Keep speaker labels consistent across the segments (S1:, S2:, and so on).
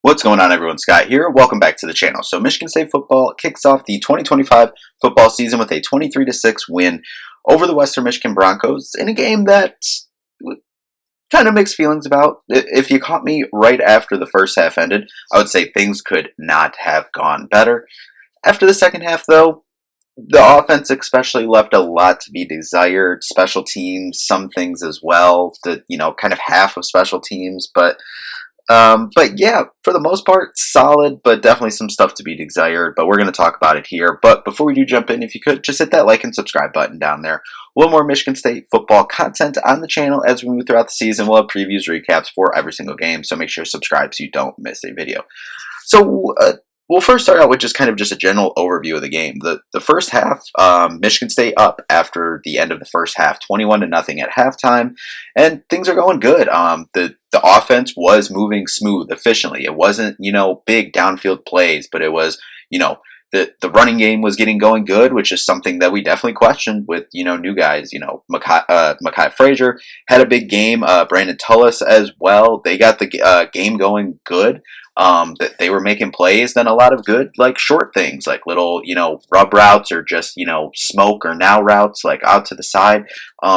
S1: What's going on, everyone? Scott here. Welcome back to the channel. So Michigan State football kicks off the 2025 football season with a 23-6 win over the Western Michigan Broncos in a game that kind of mixed feelings about. If you caught me right after the first half ended, I would say things could not have gone better. After the second half, though, the offense especially left a lot to be desired. Special teams, some things as well. Kind of half of special teams, but yeah, for the most part, solid, but definitely some stuff to be desired. But we're going to talk about it here. But before we do jump in, if you could, just hit that like and subscribe button down there. A little more Michigan State football content on the channel as we move throughout the season. We'll have previews, recaps for every single game, so make sure to subscribe so you don't miss a video. So we'll first start out with just a general overview of the game. The first half, Michigan State up after the end of the first half, 21-0 at halftime, and things are going good. The offense was moving smooth, efficiently. It wasn't, big downfield plays, but it was, the running game was getting going good, which is something that we definitely questioned with, new guys. Mekhi Frazier had a big game. Brandon Tullis as well. They got the game going good. That they were making plays, then a lot of good, short things, like little, rub routes or just, smoke or now routes, out to the side.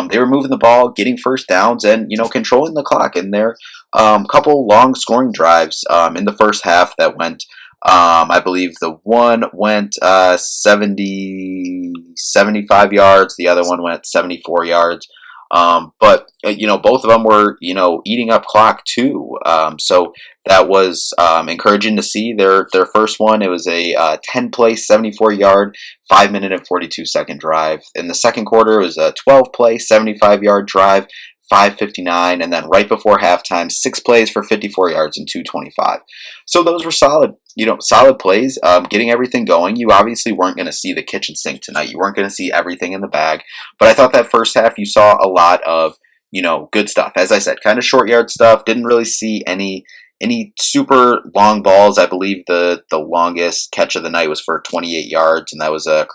S1: They were moving the ball, getting first downs, and, controlling the clock. And there, couple long scoring drives, in the first half that went, I believe the one went 75 yards, the other one went 74 yards. But both of them were, eating up clock too. So that was encouraging to see. Their first one, it was a 10-play, 74-yard, 5-minute and 42-second drive. In the second quarter, it was a 12-play, 75-yard drive, 5:59, and then right before halftime, 6 plays for 54 yards and 2:25. So those were solid, solid plays, getting everything going. You obviously weren't going to see the kitchen sink tonight. You weren't going to see everything in the bag, but I thought that first half you saw a lot of, good stuff. As I said, kind of short yard stuff. Didn't really see any super long balls. I believe the longest catch of the night was for 28 yards, and that was a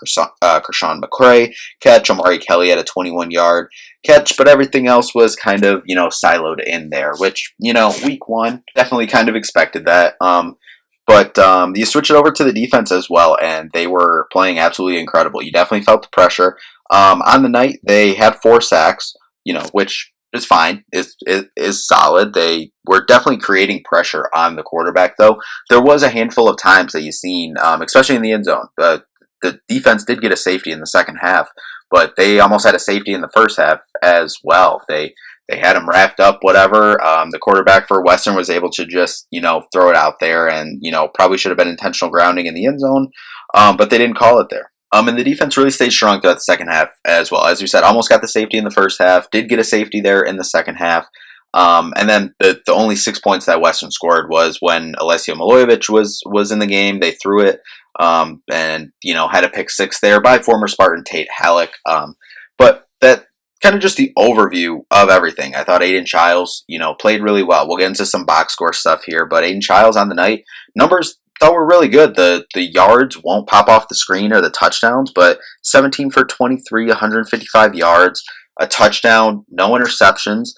S1: Kershawn McCray catch. Amari Kelly had a 21-yard catch, but everything else was kind of, siloed in there, which, week one, definitely kind of expected that. But you switch it over to the defense as well, and they were playing absolutely incredible. You definitely felt the pressure. On the night, they had 4 sacks, which is fine, is solid. They were definitely creating pressure on the quarterback, though. There was a handful of times that you've seen, especially in the end zone. The defense did get a safety in the second half, but they almost had a safety in the first half as well. They had him wrapped up, whatever. The quarterback for Western was able to just, throw it out there, and, probably should have been intentional grounding in the end zone, but they didn't call it there. And the defense really stayed strong throughout the second half as well. As we said, almost got the safety in the first half, did get a safety there in the second half. And then the only 6 points that Western scored was when Alessio Milojevic was in the game. They threw it, and, had a pick 6 there by former Spartan Tate Halleck. But that kind of just the overview of everything. I thought Aiden Childs, played really well. We'll get into some box score stuff here, but Aiden Childs on the night, numbers thought were really good. The yards won't pop off the screen or the touchdowns, but 17 for 23, 155 yards, a touchdown, no interceptions.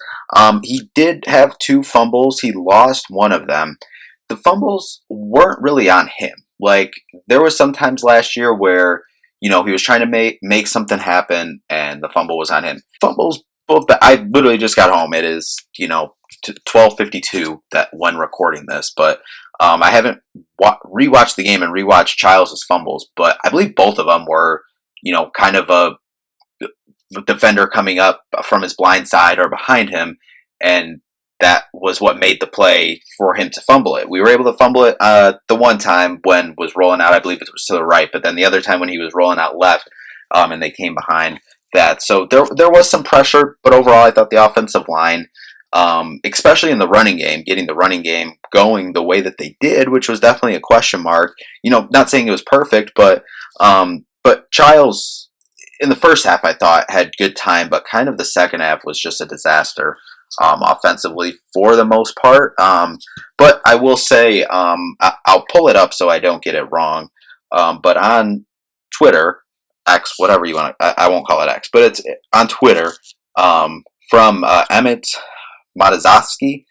S1: He did have 2 fumbles. He lost one of them. The fumbles weren't really on him. There was sometimes last year where, he was trying to make something happen and the fumble was on him. Fumbles, both. I literally just got home. It is, 12:52 that when recording this, but I haven't rewatched the game and rewatched Childs' fumbles, but I believe both of them were, kind of a defender coming up from his blind side or behind him, and that was what made the play for him to fumble it. We were able to fumble it the one time when was rolling out, I believe it was to the right, but then the other time when he was rolling out left, and they came behind that. So there was some pressure, but overall I thought the offensive line, especially in the running game, getting the running game going the way that they did, which was definitely a question mark. Not saying it was perfect, but Childs in the first half I thought had good time, but kind of the second half was just a disaster offensively for the most part. But I will say, I'll pull it up so I don't get it wrong. But on Twitter, X, whatever you want to, I won't call it X, but it's on Twitter, from Emmett Matazowski,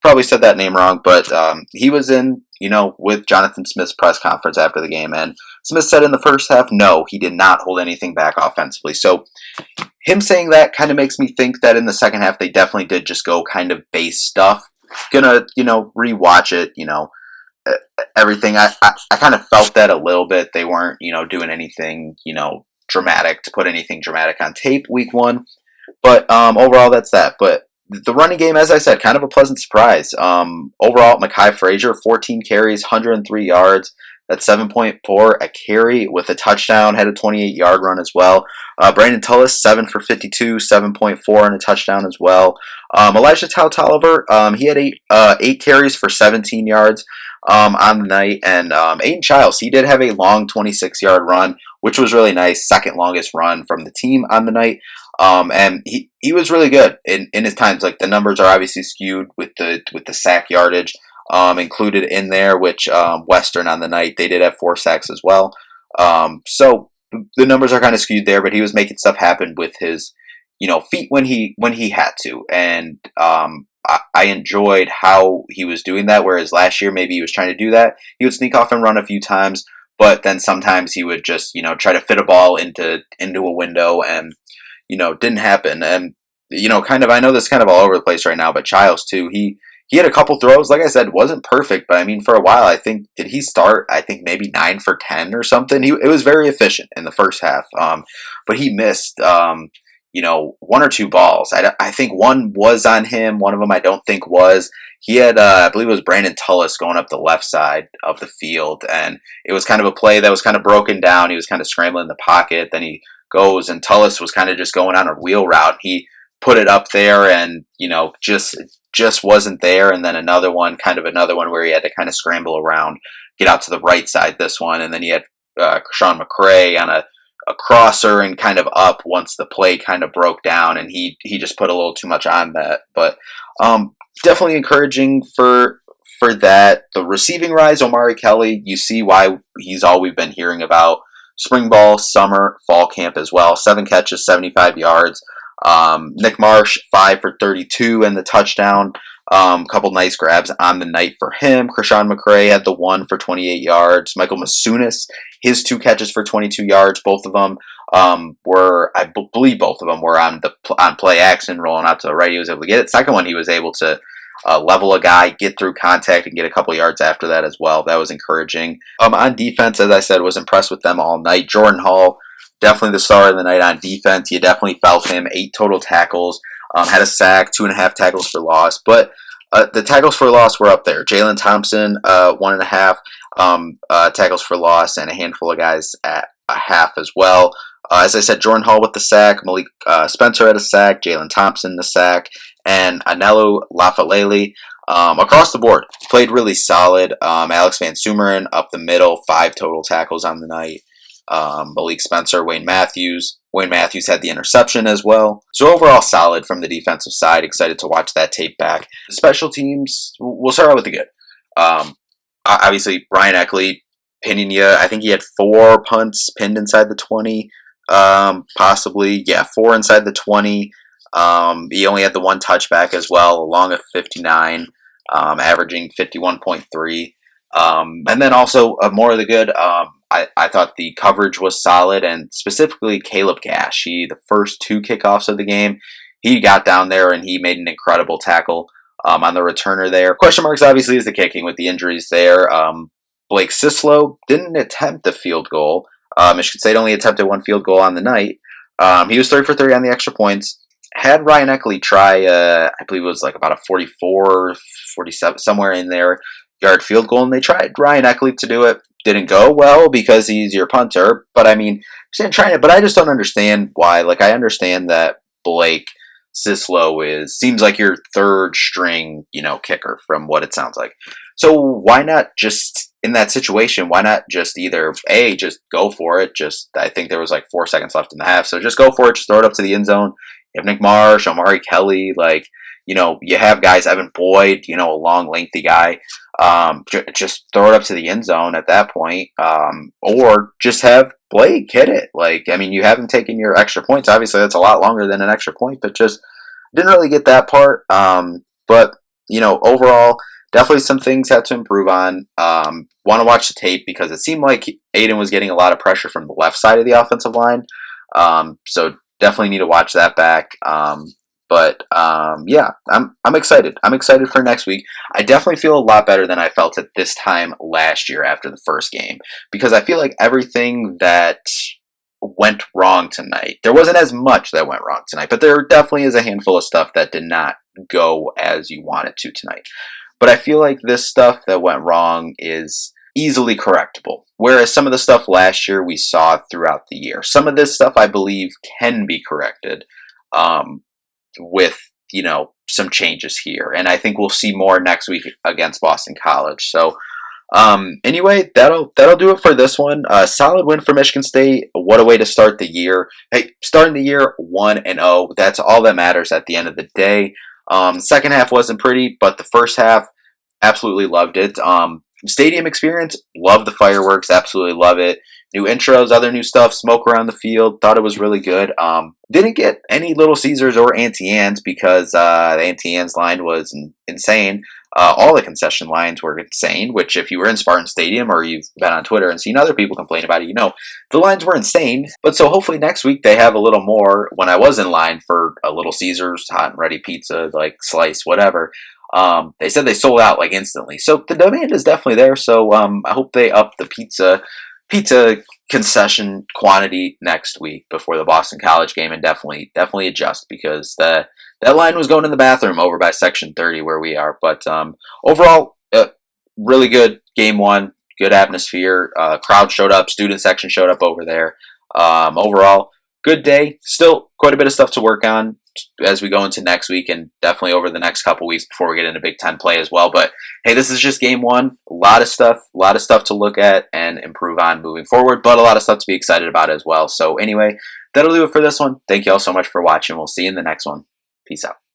S1: probably said that name wrong, but he was in, with Jonathan Smith's press conference after the game, and Smith said in the first half, no, he did not hold anything back offensively. So him saying that kind of makes me think that in the second half they definitely did just go kind of base stuff. Gonna, rewatch it, everything. I kind of felt that a little bit. They weren't, doing anything, dramatic to put anything dramatic on tape week one. But overall, that's that. But the running game, as I said, kind of a pleasant surprise. Overall, Mekhi Frazier, 14 carries, 103 yards. That's 7.4 a carry with a touchdown. Had a 28-yard run as well. Brandon Tullis, 7 for 52, 7.4 and a touchdown as well. Elijah Tolliver, he had eight carries for 17 yards on the night. And Aiden Childs, he did have a long 26-yard run, which was really nice. Second longest run from the team on the night. And he was really good in his times. Like, the numbers are obviously skewed with the sack yardage included in there, which Western on the night, they did have 4 sacks as well. So the numbers are kind of skewed there, but he was making stuff happen with his, feet when he had to. And I enjoyed how he was doing that, whereas last year maybe he was trying to do that. He would sneak off and run a few times, but then sometimes he would just, try to fit a ball into a window, and didn't happen. And, I know this is kind of all over the place right now, but Childs too, he had a couple throws, like I said, wasn't perfect, but I mean, for a while, I think, did he start, I think maybe 9 for 10 or something? It was very efficient in the first half, but he missed, 1 or 2 balls. I think one was on him, one of them I don't think was. He had, I believe it was Brandon Tullis going up the left side of the field, and it was kind of a play that was kind of broken down. He was kind of scrambling in the pocket, then he goes, and Tullis was kind of just going on a wheel route. He put it up there, and just wasn't there. And then another one where he had to kind of scramble around, get out to the right side. This one, and then he had Sean McCray on a crosser and kind of up once the play kind of broke down, and he just put a little too much on that. But definitely encouraging for that. The receiving rise, Omari Kelly, you see why he's all we've been hearing about. Spring ball, summer, fall camp as well. 7 catches, 75 yards. Nick Marsh, 5 for 32 and the touchdown. Couple nice grabs on the night for him. Krishan McCray had the 1 for 28 yards. Michael Masunis, his 2 catches for 22 yards. Both of them I believe both of them were on play action, rolling out to the right. He was able to get it. Second one, he was able to level a guy, get through contact, and get a couple yards after that as well. That was encouraging. On defense, as I said, was impressed with them all night. Jordan Hall, definitely the star of the night on defense. You definitely felt him. 8 total tackles, had a sack, 2.5 tackles for loss. But the tackles for loss were up there. Jalen Thompson, 1.5 tackles for loss, and a handful of guys at a half as well. As I said, Jordan Hall with the sack, Malik Spencer had a sack, Jalen Thompson the sack, and Anelu Lafalele. Across the board, played really solid. Alex Van Sumeren up the middle, 5 total tackles on the night. Malik Spencer, Wayne Matthews. Wayne Matthews had the interception as well. So overall solid from the defensive side. Excited to watch that tape back. The special teams, we'll start out with the good. Obviously, Brian Eckley pinning you. I think he had 4 punts pinned inside the 20. Possibly, 4 inside the 20. He only had the 1 touchback as well, along with 59, averaging 51.3. And then also more of the good. I thought the coverage was solid, and specifically Caleb Gash. The first 2 kickoffs of the game, he got down there and he made an incredible tackle on the returner there. Question marks obviously is the kicking with the injuries there. Blake Sislow didn't attempt a field goal. Michigan State only attempted 1 field goal on the night. He was 3 for 3 on the extra points. Had Ryan Eckley try, I believe it was like about a 44, 47, somewhere in there, yard field goal, and they tried Ryan Eckley to do it. Didn't go well because he's your punter, but I mean, trying it. But I just don't understand why. Like, I understand that Blake Sislow seems like your 3rd string, kicker from what it sounds like. So why not just in that situation? Why not just either just go for it? I think there was like 4 seconds left in the half, so just go for it. Just throw it up to the end zone. You have Nick Marsh, Omari Kelly, you have guys, Evan Boyd, a long, lengthy guy. Just throw it up to the end zone at that point, or just have Blake hit it. You haven't taken your extra points. Obviously, that's a lot longer than an extra point, but just didn't really get that part. But overall, definitely some things had to improve on. Want to watch the tape because it seemed like Aiden was getting a lot of pressure from the left side of the offensive line. So definitely need to watch that back. But yeah, I'm excited. I'm excited for next week. I definitely feel a lot better than I felt at this time last year after the first game because I feel like everything that went wrong tonight. There wasn't as much that went wrong tonight, but there definitely is a handful of stuff that did not go as you wanted to tonight. But I feel like this stuff that went wrong is easily correctable. Whereas some of the stuff last year we saw throughout the year. Some of this stuff I believe can be corrected with, some changes here. And I think we'll see more next week against Boston College. So anyway, that'll do it for this one. Solid win for Michigan State. What a way to start the year. Hey, starting the year 1-0. That's all that matters at the end of the day. Second half wasn't pretty, but the first half, absolutely loved it. Stadium experience, love the fireworks, absolutely love it. New intros, other new stuff, smoke around the field, thought it was really good. Didn't get any Little Caesars or Auntie Anne's because the Auntie Anne's line was insane. All the concession lines were insane, which if you were in Spartan Stadium or you've been on Twitter and seen other people complain about it, the lines were insane. But so hopefully next week they have a little more. When I was in line for a Little Caesars, hot and ready pizza, like slice, whatever, they said they sold out like instantly. So the demand is definitely there. So I hope they up the pizza concession quantity next week before the Boston College game and definitely adjust because that line was going in the bathroom over by section 30 where we are. But overall, really good game one, good atmosphere. Crowd showed up, student section showed up over there. Overall, good day. Still quite a bit of stuff to work on as we go into next week and definitely over the next couple weeks before we get into Big Ten play as well. But hey, this is just game one. A lot of stuff to look at and improve on moving forward, but a lot of stuff to be excited about as well. So anyway, that'll do it for this one. Thank you all so much for watching. We'll see you in the next one. Peace out.